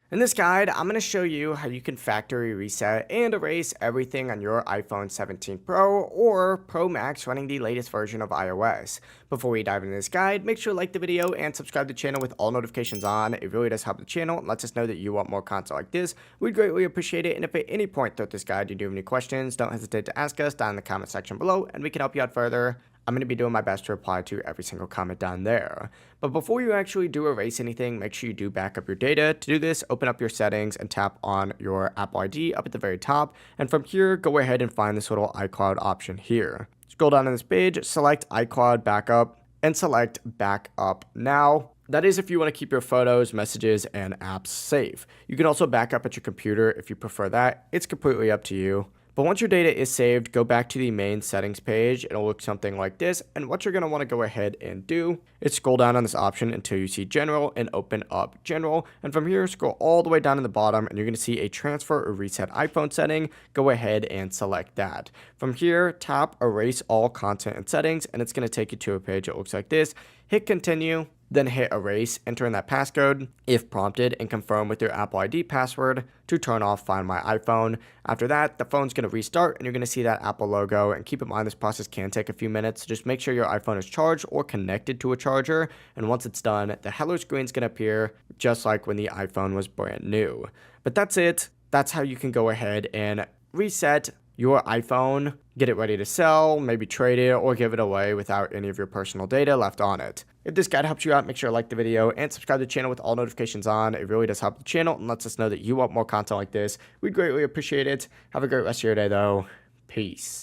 In this guide, I'm going to show you how you can factory reset and erase everything on your iPhone 17 Pro or Pro Max running the latest version of iOS. Before we dive into this guide, make sure to like the video and subscribe to the channel with all notifications on. It really does help the channel and lets us know that you want more content like this. We'd greatly appreciate it, and if at any point throughout this guide you do have any questions, don't hesitate to ask us down in the comment section below and we can help you out further. I'm going to be doing my best to reply to every single comment down there. But before you actually do erase anything, make sure you do back up your data. To do this, open up your settings and tap on your Apple ID up at the very top. And from here, go ahead and find this little iCloud option here. Scroll down on this page, select iCloud Backup, and select Backup Now. That is if you want to keep your photos, messages, and apps safe. You can also back up at your computer if you prefer that. It's completely up to you. But once your data is saved, go back to the main settings page. It'll look something like this. And what you're going to want to go ahead and do is scroll down on this option until you see General and open up General. And from here, scroll all the way down to the bottom and you're going to see a transfer or reset iPhone setting. Go ahead and select that. From here, tap erase all content and settings and it's going to take you to a page that looks like this. Hit continue. Then hit erase, enter in that passcode if prompted, and confirm with your Apple ID password to turn off Find My iPhone. After that, the phone's going to restart and you're going to see that Apple logo. And keep in mind, this process can take a few minutes. Just make sure your iPhone is charged or connected to a charger. And once it's done, the hello screen is going to appear just like when the iPhone was brand new. But that's it. That's how you can go ahead and reset your iPhone, get it ready to sell, maybe trade it, or give it away without any of your personal data left on it. If this guide helps you out, make sure to like the video and subscribe to the channel with all notifications on. It really does help the channel and lets us know that you want more content like this. We'd greatly appreciate it. Have a great rest of your day, though. Peace.